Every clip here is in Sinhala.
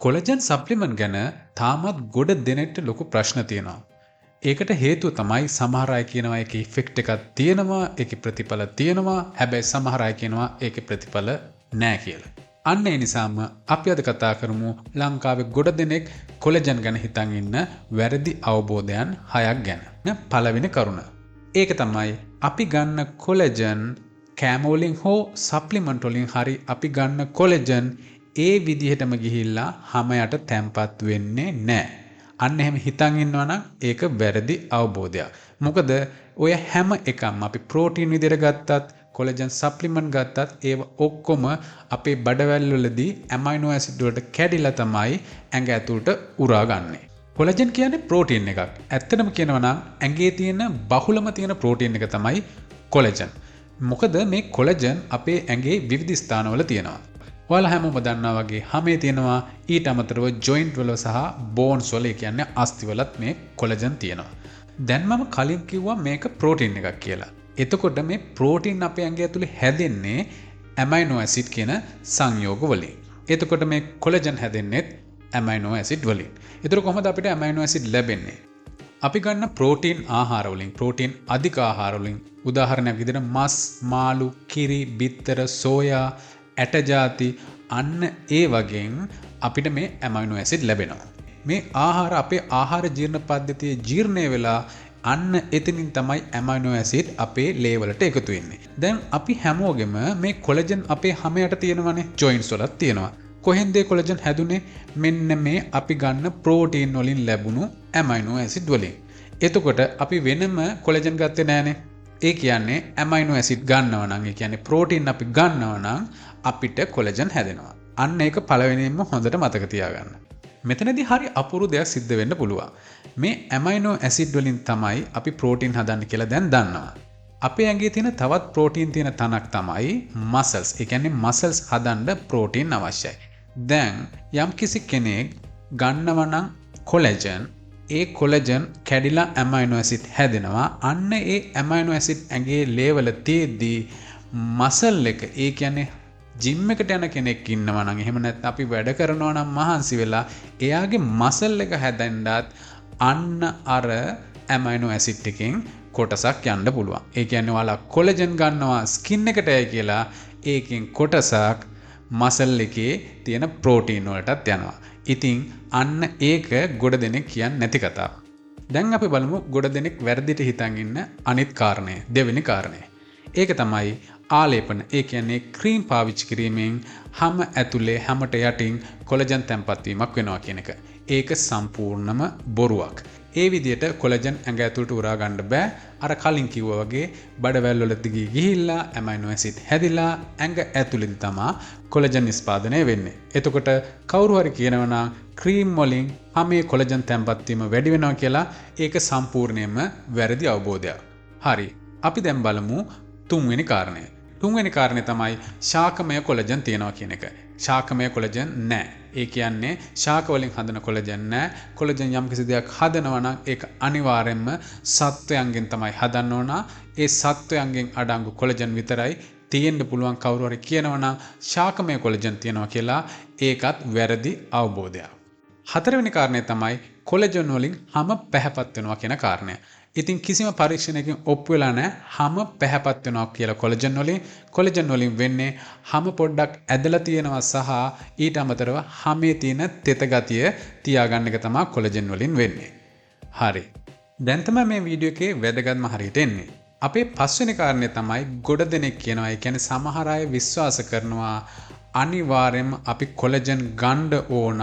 කොලජන් සප්ලිමන්ට් ගැන තාමත් ගොඩ දෙනෙක්ට ලොකු ප්‍රශ්න තියෙනවා. ඒකට හේතුව තමයි සමහර අය කියනවා ඒකේ ඉෆෙක්ට් එකක් තියෙනවා, ඒකේ ප්‍රතිඵල තියෙනවා. හැබැයි සමහර අය කියනවා ඒකේ ප්‍රතිඵල නැහැ කියලා. අන්න ඒ නිසාම අපි අද කතා කරමු ලංකාවේ ගොඩ දෙනෙක් කොලජන් ගැන හිතන් ඉන්න වැරදි අවබෝධයන් 6ක් ගැන. පළවෙනි කරුණ. ඒක තමයි අපි ගන්න කොලජන් කෑම වලින් හෝ සප්ලිමන්ට් වලින් හරි අපි ගන්න කොලජන් ඒ විදිහටම ගිහිල්ලා හැම යට තැම්පත් වෙන්නේ නැහැ. අන්න එහෙම හිතන් ඉන්නවා නම් ඒක වැරදි අවබෝධයක්. මොකද ඔය හැම එකක්ම අපි ප්‍රෝටීන් විදිහට ගත්තත්, කොලජන් සප්ලිමන්ට් ගත්තත් ඒව ඔක්කොම අපේ බඩවැල් වලදී ඇමයිනෝ ඇසිඩ් වලට කැඩිලා තමයි ඇඟ ඇතුළට උරාගන්නේ. කොලජන් කියන්නේ ප්‍රෝටීන් එකක්. ඇත්තටම කියනවා නම් ඇඟේ තියෙන බහුලම තියෙන ප්‍රෝටීන් එක තමයි කොලජන්. මොකද මේ කොලජන් අපේ ඇඟේ විවිධ ස්ථානවල තියෙනවා. ඔයාලා හැමෝම දන්නා වගේ හැමේ තියෙනවා ඊට අමතරව ජොයින්ට් වල සහ බෝන්ස් වල කියන්නේ අස්ථි වලත් මේ කොලජන් තියෙනවා. දැන් මම කලින් කිව්වා මේක ප්‍රෝටීන් එකක් කියලා. එතකොට මේ ප්‍රෝටීන් අපේ ඇඟ ඇතුලේ හැදෙන්නේ ඇමයිනෝ ඇසිඩ් කියන සංයෝග වලින්. එතකොට මේ කොලජන් හැදෙන්නේ ඇමයිනෝ ඇසිඩ් වලින්. ඒතර කොහොමද අපිට ඇමයිනෝ ඇසිඩ් ලැබෙන්නේ? අපි ගන්න ප්‍රෝටීන් ආහාර වලින්, ප්‍රෝටීන් අධික ආහාර වලින් උදාහරණයක් විදිහට මස්, මාළු, කිරි, බිත්තර, සෝයා, ඇට ಜಾති අන්න ඒ වගේන් අපිට මේ ඇමයිනෝ ඇසිඩ් ලැබෙනවා. මේ ආහාර අපේ ආහාර ජීර්ණ පද්ධතියේ ජීර්ණය වෙලා අන්න එතනින් තමයි ඇමයිනෝ ඇසිඩ් අපේ ලේ වලට එකතු වෙන්නේ. දැන් අපි හැමෝගෙම මේ කොලජන් අපේ හැම යට තියෙනවනේ, ජොයින්ට්ස් වලත් තියෙනවා. කොහෙන්ද කොලජන් හැදුනේ? මෙන්න මේ අපි ගන්න ප්‍රෝටීන් වලින් ලැබුණු ඇමයිනෝ ඇසිඩ් වලින්. එතකොට අපි වෙනම කොලජන් ගත්තේ නෑනේ. ඒ කියන්නේ ඇමයිනෝ ඇසිඩ් ගන්නවා නම්, ඒ කියන්නේ ප්‍රෝටීන් අපි ගන්නවා නම් අපිට කොලජන් හැදෙනවා. අන්න ඒක පළවෙනියෙන්ම හොඳට මතක තියාගන්න. මෙතනදී හරි අපූර්ව දෙයක් සිද්ධ වෙන්න පුළුවන්. මේ ඇමයිනෝ ඇසිඩ් වලින් තමයි අපි ප්‍රෝටීන් හදන්නේ කියලා දැන් දන්නවා. අපේ ඇඟේ තියෙන තවත් ප්‍රෝටීන් තියෙන තනක් තමයි මසල්ස්. ඒ කියන්නේ මසල්ස් හදන්න ප්‍රෝටීන් අවශ්‍යයි. දැන් යම්කිසි කෙනෙක් ගන්නවා නම් කොලජන්, ඒ කොලජන් කැඩිලා ඇමයිනෝ ඇසිඩ් හැදෙනවා. අන්න ඒ ඇමයිනෝ ඇසිඩ් ඇඟේ ලේවල තියෙද්දී මසල් එක, ඒ කියන්නේ ජිම් එකට යන කෙනෙක් ඉන්නවා නම්, එහෙම නැත්නම් අපි වැඩ කරනවා නම් මහන්සි වෙලා එයාගේ මසල් එක හැදෙන්නත් අන්න අර ඇමයිනෝ ඇසිඩ් එකෙන් කොටසක් යන්න පුළුවන්. ඒ කියන්නේ ඔයාලා කොලජන් ගන්නවා ස්කින් එකටයි කියලා ඒකෙන් කොටසක් මසල් එකේ තියෙන ප්‍රෝටීන් වලටත් යනවා. ඉතින් අන්න ඒක ගොඩ දෙනෙක් කියන්නේ නැති කතාවක්. දැන් අපි බලමු ගොඩ දෙනෙක් වැරදිට හිතන් ඉන්න අනිත් කාරණය, දෙවෙනි කාරණය. ඒක තමයි ආලේපන. ඒ කියන්නේ ක්‍රීම් පාවිච්චි කිරීමෙන් හැම ඇතුලේ හැමට යටින් කොලජන් තැම්පත් වීමක් වෙනවා කියන එක. ඒක සම්පූර්ණම බොරුවක්. ඒ විදිහට කොලජන් ඇඟ ඇතුළට උරා ගන්න බෑ. අර කලින් කිව්වා වගේ බඩවැල් වල දිගේ ගිහිල්ලා ඇමයිනෝ ඇසිඩ් හැදිලා ඇඟ ඇතුළේදී තමයි කොලජන් නිෂ්පාදනය වෙන්නේ. එතකොට කවුරු හරි කියනවා නම් ක්‍රීම් වලින් හැමේ කොලජන් තැම්පත් වීම වැඩි වෙනවා කියලා, ඒක සම්පූර්ණයෙන්ම වැරදි අවබෝධයක්. හරි. අපි දැන් බලමු තුන්වෙනි කාරණය. තුන්වෙනි කාරණේ තමයි ශාකමය කොලජන් තියනවා කියන එක. ශාකමය කොලජන් නැහැ. ඒ කියන්නේ ශාක වලින් හදන කොලජන් නැහැ. කොලජන් යම් කිසි දෙයක් හදනවා නම් ඒක අනිවාර්යයෙන්ම සත්වයන්ගෙන් තමයි හදන්න ඕන. ඒ සත්වයන්ගෙන් අඩංගු කොලජන් විතරයි තියෙන්න පුළුවන්. කවුරු හරි කියනවා නම් ශාකමය කොලජන් තියනවා කියලා, ඒකත් වැරදි අවබෝධයක්. හතරවෙනි කාරණේ තමයි කොලජන් වලින් හැම පැහැපත් වෙනවා කියන කාරණය. ඉතින් කිසිම පරීක්ෂණයකින් ඔප්පු වෙලා නැහැ හැම පැහැපත් වෙනවා කියලා කොලජන් වලින්. කොලජන් වලින් වෙන්නේ හැම පොඩ්ඩක් ඇදලා තියෙනවා සහ ඊට අමතරව හැමේ තියෙන තෙත ගතිය තියාගන්න එක තමයි කොලජන් වලින් වෙන්නේ. හරි. දැන් තමයි මේ වීඩියෝ එකේ වැදගත්ම හරියට එන්නේ. අපේ පස්වෙනි කාරණේ තමයි ගොඩ දෙනෙක් කියනවා, ඒ කියන්නේ සමහර අය විශ්වාස කරනවා අනිවාර්යයෙන්ම අපි කොලජන් ගන්න ඕන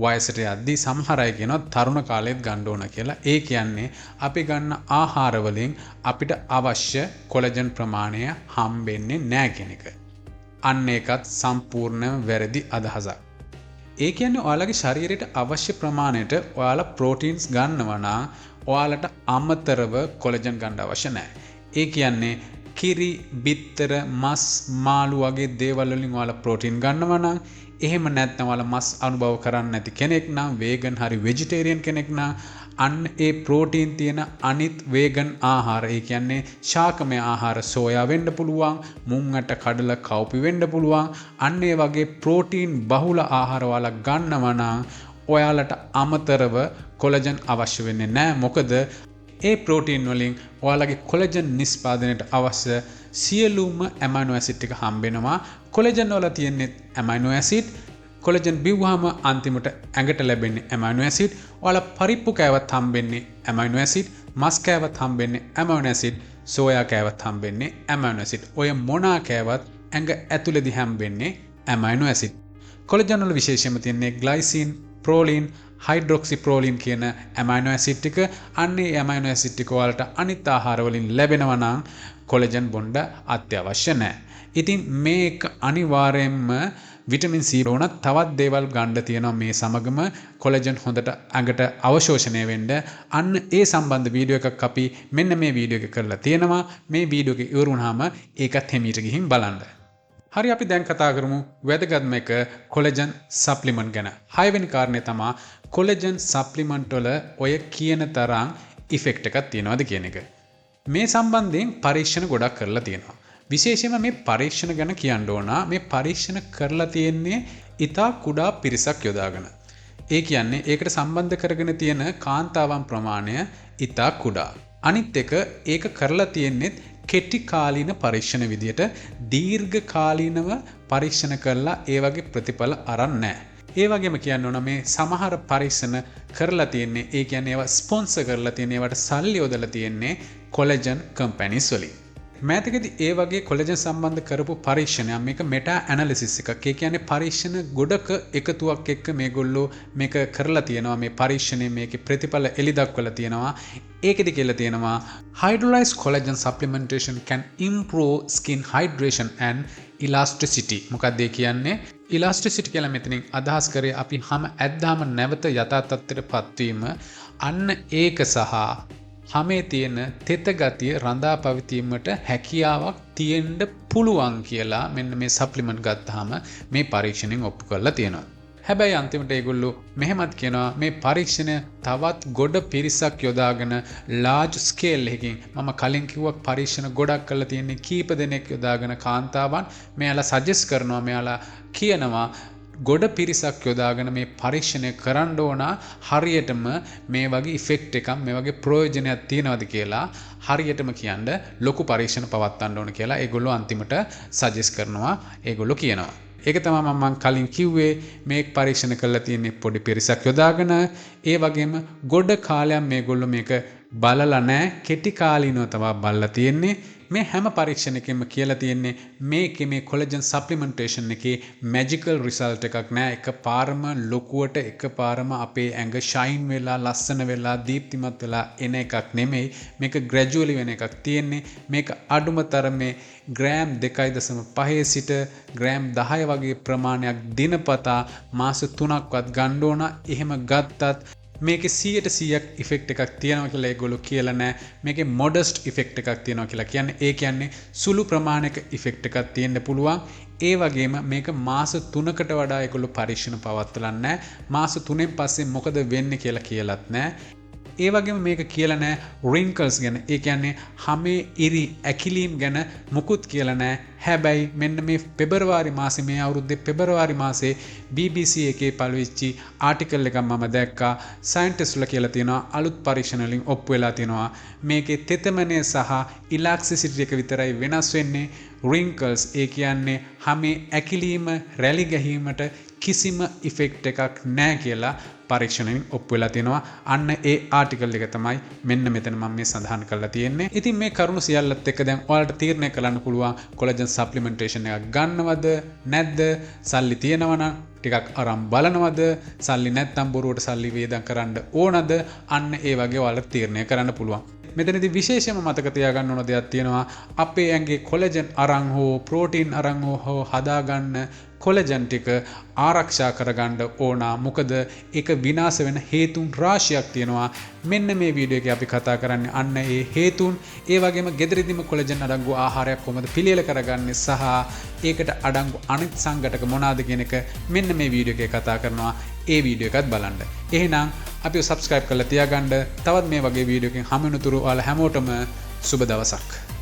වයසට යද්දී. සමහර අය කියනවා තරුණ කාලෙත් ගන්න ඕන කියලා. ඒ කියන්නේ අපි ගන්න ආහාර වලින් අපිට අවශ්‍ය කොලජන් ප්‍රමාණය හම්බෙන්නේ නැහැ කියන එක. අන්න ඒකත් සම්පූර්ණ වැරදි අදහසක්. ඒ කියන්නේ ඔයාලගේ ශරීරයට අවශ්‍ය ප්‍රමාණයට ඔයාලා ප්‍රෝටීන්ස් ගන්නවා නම් ඔයාලට අමතරව කොලජන් ගන්න අවශ්‍ය නැහැ. ඒ කියන්නේ කිරි, බිත්තර, මස්, මාළු වගේ දේවල් වලින් ඔයාලා ප්‍රෝටීන් ගන්නවා නම්, එහෙම නැත්නම් ඔයාලා මස් අනුභව කරන්නේ නැති කෙනෙක් නම්, වේගන් හරි වෙජිටේරියන් කෙනෙක් නම් අන්න ඒ ප්‍රෝටීන් තියෙන අනිත් වේගන් ආහාර ඒ කියන්නේ ශාකමය ආහාර සෝයා වෙන්න පුළුවන්, මුං ඇට කඩල කව්පි වෙන්න පුළුවන්. අන්න ඒ වගේ ප්‍රෝටීන් බහුල ආහාර වල ගන්නවා නම් ඔයාලට අමතරව කොලජන් අවශ්‍ය වෙන්නේ නැහැ. මොකද ඒ ප්‍රෝටීන් වලින් ඔයාලගේ කොලජන් නිෂ්පාදනයට අවශ්‍ය සියලුම ඇමයිනෝ ඇසිඩ් ටික හම්බෙනවා. කොලජන් වල තියෙන්නේ ඇමයිනෝ ඇසිඩ්. කොලජන් බිව්වහම අන්තිමට ඇඟට ලැබෙන්නේ ඇමයිනෝ ඇසිඩ්. ඔයාලා පරිප්පු කෑවත් හම්බෙන්නේ ඇමයිනෝ ඇසිඩ්. මස් කෑවත් හම්බෙන්නේ ඇමයිනෝ ඇසිඩ්. සෝයා කෑවත් හම්බෙන්නේ ඇමයිනෝ ඇසිඩ්. ඔය මොනා කෑවත් ඇඟ ඇතුළේදී හම්බෙන්නේ ඇමයිනෝ ඇසිඩ්. කොලජන් වල විශේෂයෙන්ම තියෙන්නේ ග්ලයිසින්, ප්‍රෝලීන්, හයිඩ්‍රොක්සි ප්‍රෝලීන් කියන ඇමයිනෝ ඇසිඩ් ටික. අන්නේ ඇමයිනෝ ඇසිඩ් ටික වලට අනිත් ආහාර වලින් ලැබෙනවා නම් කොලජන් බොන්න අත්‍යවශ්‍ය නැහැ. ඉතින් මේක අනිවාර්යයෙන්ම විටමින් C වුණත් තවත් දේවල් ගන්න තියෙනවා මේ සමගම කොලජන් හොඳට ඇඟට අවශෝෂණය වෙන්න. අන්න ඒ සම්බන්ධ වීඩියෝ එකක් අපි මෙන්න මේ වීඩියෝ එක කරලා තියෙනවා. මේ වීඩියෝ එක ඉවර වුණාම ඒකත් හිමීට ගිහින් බලන්න. හරි අපි දැන් කතා කරමු වැදගත්ම එක කොලජන් සප්ලිමන්ට් ගැන. 6 වෙනි කාරණේ තමයි කොලජන් සප්ලිමන්ට් වල ඔය කියන තරම් ඉෆෙක්ට් එකක් තියනවාද කියන එක. මේ සම්බන්ධයෙන් පරීක්ෂණ ගොඩක් කරලා තියෙනවා. විශේෂයෙන්ම මේ පරීක්ෂණ ගැන කියන්න ඕන. මේ පරීක්ෂණ කරලා තියෙන්නේ ඉතා කුඩා පිරිසක් යොදාගෙන. ඒ කියන්නේ ඒකට සම්බන්ධ කරගෙන තියෙන කාන්තාවන් ප්‍රමාණය ඉතා කුඩා. අනිත් එක ඒක කරලා තියෙන්නේ කෙටි කාලීන පරීක්ෂණ විදියට දීර්ඝ කාලීනව පරීක්ෂණ කරලා ඒ වගේ ප්‍රතිඵල අරන් නැහැ. ඒ වගේම කියන්න ඕන මේ සමහර පරීක්ෂණ කරලා තියෙන්නේ ඒ කියන්නේ ඒවා ස්පොන්සර් කරලා තියෙන ඒවට සල්ලි යොදලා තියෙන්නේ කොලජන් කම්පැනිස් වලින්. මෑතකදී ඒ වගේ කොලජන් සම්බන්ධ කරපු පරීක්ෂණයක් මේක මෙටා ඇනලිසිස් එකක්. ඒ කියන්නේ පරීක්ෂණ ගොඩක එකතුවක් එක්ක මේගොල්ලෝ මේක කරලා තියෙනවා. මේ පරීක්ෂණයේ මේකේ ප්‍රතිඵල එලි දක්වලා තියෙනවා. ඒකෙදි කියලා තියෙනවා hydrolyzed collagen supplementation can improve skin hydration and elasticity. මොකක්ද ඒ කියන්නේ? elasticity කියලා මෙතනින් අදහස් කරේ අපි හැම ඇද්දාම නැවත යථා තත්ත්වයටපත් වීම. අන්න ඒක සහ හැමේ තියෙන තෙත ගතිය රඳා පවතීමට හැකියාවක් තියෙන්න පුළුවන් කියලා මෙන්න මේ සප්ලිමන්ට් ගත්තාම මේ පරීක්ෂණයෙන් ඔප්පු කරලා තියෙනවා. හැබැයි අන්තිමට ඒගොල්ලෝ මෙහෙමත් කියනවා මේ පරීක්ෂණය තවත් ගොඩ පිරිසක් යොදාගෙන large scale එකකින් මම කලින් කිව්වා පරීක්ෂණ ගොඩක් කරලා තියෙන්නේ කීප දෙනෙක් යොදාගෙන කාන්තාවන් මෙයාලා සජෙස්ට් කරනවා මෙයාලා කියනවා ගොඩ පිරිසක් යොදාගෙන මේ පරීක්ෂණය කරන්න ඕන හරියටම මේ වගේ ඉෆෙක්ට් එකක් මේ වගේ ප්‍රයෝජනයක් තියනවාද කියලා හරියටම කියන්න ලොකු පරීක්ෂණ පවත්වන්න ඕන කියලා ඒගොල්ලෝ අන්තිමට සජෙස්ට් කරනවා ඒගොල්ලෝ කියනවා. ඒක තමයි මම කලින් කිව්වේ මේ පරීක්ෂණ කරලා තියෙන්නේ පොඩි පිරිසක් යොදාගෙන ඒ වගේම ගොඩ කාලයක් මේගොල්ලෝ මේක බලලා නැහැ කෙටි කාලීනව තමයි බලලා තියෙන්නේ. මේ හැම පරීක්ෂණයකින්ම කියලා තියෙන්නේ මේකේ මේ කොලජන් සප්ලිමන්ටේෂන් එකේ මැජිකල් රිසල්ට් එකක් නෑ. එකපාරම ලොකුවට එකපාරම අපේ ඇඟ ෂයින් වෙලා ලස්සන වෙලා දීප්තිමත් වෙලා එන එකක් නෙමෙයි. මේක ග්‍රැජුවලි වෙන එකක් තියෙන්නේ. මේක අඩුම තරමේ ග්‍රෑම් 2.5 සිට ග්‍රෑම් 10 වගේ ප්‍රමාණයක් දිනපතා මාස 3ක්වත් ගන්න ඕන. එහෙම ගත්තත් මේකේ 100% ඉෆෙක්ට් එකක් තියෙනවා කියලා ඒගොල්ලෝ කියලා නැහැ. මේකේ මොඩස්ට් ඉෆෙක්ට් එකක් තියෙනවා කියලා කියන්නේ ඒ කියන්නේ සුළු ප්‍රමාණයක ඉෆෙක්ට් එකක් තියෙන්න පුළුවන්. ඒ වගේම මේක මාස 3කට වඩා ඒගොල්ලෝ පරීක්ෂණ පවත්වලා නැහැ. මාස 3න් පස්සේ මොකද වෙන්නේ කියලා කියලාත් නැහැ. ඒ වගේම මේක කියලා නැහැ wrinkles ගැන. ඒ කියන්නේ හැමේ ඉරි ඇකිලීම් ගැන මුකුත් කියලා නැහැ. හැබැයි මෙන්න මේ පෙබරවාරි මාසේ මේ අවුරුද්දේ පෙබරවාරි මාසේ BBC එකේ පළවෙච්චි ආටිකල් එකක් මම දැක්කා. සයන්ටිස්ට්ලා කියලා තියෙනවා අලුත් පරීක්ෂණ වලින් ඔප්පු වෙලා තියෙනවා මේකේ තෙතමනය සහ ඉලාස්ටිසිටි එක විතරයි වෙනස් වෙන්නේ. wrinkles ඒ කියන්නේ හැමේ ඇකිලීම රැලි ගැහිීමට කිසිම ඉෆෙක්ට් එකක් නැහැ කියලා පරීක්ෂණයෙන් ඔප්පු වෙලා තියෙනවා. අන්න ඒ ආටිකල් එක තමයි මෙන්න මෙතන මම මේ සඳහන් කරලා තියෙන්නේ. ඉතින් මේ කරුණු සියල්ලත් එක්ක දැන් ඔයාලට තීරණය කරන්න පුළුවන් කොලජන් සප්ලිමන්ටේෂන් එකක් ගන්නවද නැද්ද? සල්ලි තියෙනවා නම් ටිකක් අරන් බලනවද? සල්ලි නැත්නම් බොරුවට සල්ලි වේදම් කරන්න ඕනද? අන්න ඒ වගේ ඔයාලට තීරණය කරන්න පුළුවන්. මෙතනදී විශේෂයෙන්ම මතක තියාගන්න ඕන දෙයක් තියෙනවා. අපේ ඇඟේ කොලජන් අරන් හෝ ප්‍රෝටීන් අරන් හෝ හදාගන්න කොලජන් ටික ආරක්ෂා කරගන්න ඕන. මොකද ඒක විනාශ වෙන හේතුන් රාශියක් තියෙනවා. මෙන්න මේ වීඩියෝ එකේ අපි කතා කරන්නේ අන්න ඒ හේතුන්. ඒ වගේම ගෙදරදීම කොලජන් අඩංගු ආහාරයක් කොහොමද පිළියෙල කරගන්නේ සහ ඒකට අඩංගු අනිත් සංඝටක මොනවාද කියන එක මෙන්න මේ වීඩියෝ එකේ කතා කරනවා. ඒ වීඩියෝ එකත් බලන්න. එහෙනම් අපි සබස්ක්‍රයිබ් කරලා තියාගන්න. තවත් මේ වගේ වීඩියෝ එකකින් හමු වෙනතුරු ඔයාලා හැමෝටම සුබ දවසක්.